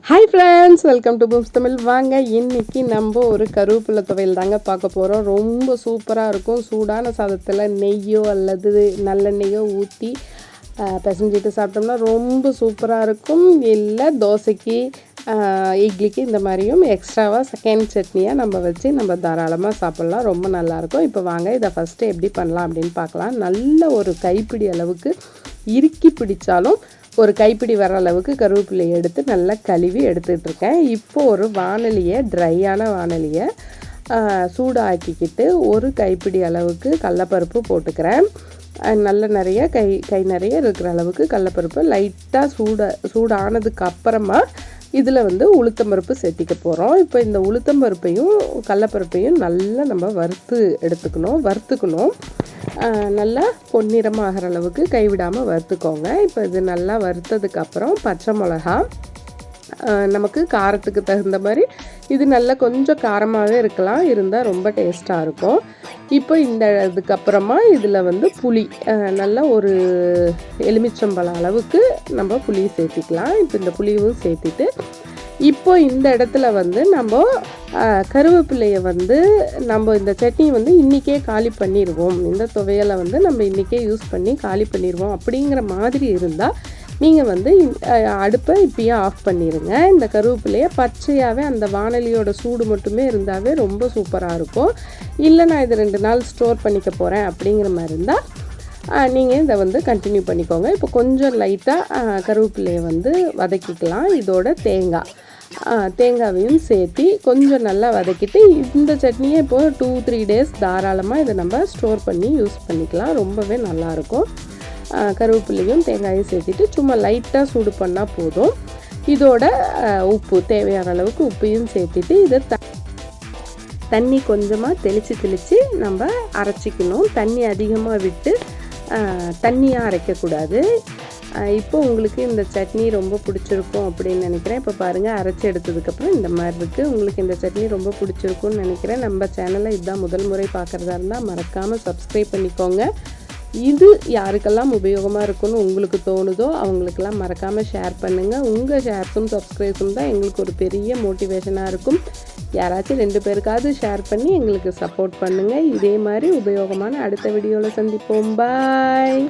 Hi friends, welcome to Booms Tamil. வாங்க, இன்றைக்கி நம்ம ஒரு கருவேப்பிலை துவையல் தாங்க பார்க்க போகிறோம். ரொம்ப சூப்பராக இருக்கும். சூடான சாதத்தில் நெய்யோ அல்லது நல்லெண்ணெய்யோ ஊற்றி பிசைஞ்சிட்டு சாப்பிட்டோம்னா ரொம்ப சூப்பராக இருக்கும். இல்லை தோசைக்கு, இட்லிக்கு இந்த மாதிரியும் எக்ஸ்ட்ராவாக செகண்ட் சட்னியாக நம்ம வச்சு நம்ம தாராளமாக சாப்பிட்லாம். ரொம்ப நல்லாயிருக்கும். இப்போ வாங்க, இதை ஃபஸ்ட்டு எப்படி பண்ணலாம் அப்படின்னு பார்க்கலாம். நல்ல ஒரு கைப்பிடி அளவுக்கு இறுக்கி பிடிச்சாலும் ஒரு கைப்பிடி வர அளவுக்கு கருவேப்பிலை எடுத்து நல்லா கழுவி எடுத்துகிட்ருக்கேன். இப்போது ஒரு வானலியை, ட்ரையான வானலியை சூடாக்கிக்கிட்டு ஒரு கைப்பிடி அளவுக்கு கடலப்பருப்பு போட்டுக்கிறேன். நல்ல நிறைய கை நிறைய இருக்கிற அளவுக்கு கடலப்பருப்பு லைட்டாக சூடானதுக்கு அப்புறமா இதில் உளுத்தம்பருப்பு சேர்த்திக்க போகிறோம். இப்போ இந்த உளுத்தம்பருப்பையும் கடலப்பருப்பையும் நல்லா நம்ம வறுத்துக்கணும். நல்லா பொன்னிறமாகிற அளவுக்கு கைவிடாமல் வறுத்துக்கோங்க. இப்போ இது நல்லா வறுத்ததுக்கப்புறம் பச்சை மிளகா, நமக்கு காரத்துக்கு தகுந்த மாதிரி இது நல்லா கொஞ்சம் காரமாகவே இருக்கலாம், இருந்தால் ரொம்ப டேஸ்ட்டாக இருக்கும். இப்போ இதுக்கப்புறமா இதில் புளி, நல்லா ஒரு எலுமிச்சம்பழம் அளவுக்கு நம்ம புளி சேர்த்திக்கலாம். இப்போ இந்த புளியும் சேர்த்திட்டு இப்போ இந்த இடத்துல நம்ம கருவேப்பிலையை நம்ம இந்த சட்னி இன்றைக்கே காலி பண்ணிடுவோம், இந்த துவையலை நம்ம இன்றைக்கே யூஸ் பண்ணி காலி பண்ணிடுவோம் அப்படிங்கிற மாதிரி இருந்தால் நீங்கள் அடுப்பை இப்பயே ஆஃப் பண்ணிடுங்க. இந்த கருவேப்பிலையை பச்சையாகவே அந்த வானலியோட சூடு மட்டுமே இருந்தாவே ரொம்ப சூப்பராக இருக்கும். இல்லை நான் இது 2 நாள் ஸ்டோர் பண்ணிக்க போகிறேன் அப்படிங்கிற மாதிரி இருந்தால் நீங்கள் இதை கண்டினியூ பண்ணிக்கோங்க. இப்போ கொஞ்சம் லைட்டாக கருவேப்பிலையை வதக்கிக்கலாம். இதோட தேங்காவையும் சேர்த்து கொஞ்சம் நல்லா வதக்கிட்டு இந்த சட்னியை இப்போது 2-3 டேஸ் தாராளமாக இதை நம்ம ஸ்டோர் பண்ணி யூஸ் பண்ணிக்கலாம். ரொம்பவே நல்லாயிருக்கும். கருவேப்பிலையும் தேங்காயும் சேர்த்துட்டு சும்மா லைட்டாக சூடு பண்ணால் போதும். இதோட உப்பு, தேவையான அளவுக்கு உப்பையும் சேர்த்துட்டு இதை தண்ணி கொஞ்சமாக தெளித்து நம்ம அரைச்சிக்கணும். தண்ணி அதிகமாக விட்டு தண்ணியாக அரைக்கக்கூடாது. இப்போ உங்களுக்கு இந்த சட்னி ரொம்ப பிடிச்சிருக்கும் அப்படின்னு நினைக்கிறேன். இப்போ பாருங்கள், அரைச்சி எடுத்ததுக்கப்புறம் இந்த மாதிரி இருக்குது. உங்களுக்கு இந்த சட்னி ரொம்ப பிடிச்சிருக்கும்னு நினைக்கிறேன். நம்ம சேனலை இதுதான் முதல் முறை பார்க்குறதா இருந்தால் மறக்காமல் சப்ஸ்கிரைப் பண்ணிக்கோங்க. இது யாருக்கெல்லாம் உபயோகமாக இருக்குன்னு உங்களுக்கு தோணுதோ அவங்களுக்கெல்லாம் மறக்காமல் ஷேர் பண்ணுங்கள். உங்கள் ஷேர்ஸும் சப்ஸ்கிரைப்ஸும் தான் எங்களுக்கு ஒரு பெரிய மோட்டிவேஷனாக இருக்கும். யாராச்சும் 2 பேருக்காவது ஷேர் பண்ணி எங்களுக்கு சப்போர்ட் பண்ணுங்கள். இதே மாதிரி உபயோகமான அடுத்த வீடியோவில் சந்திப்போம். பாய்.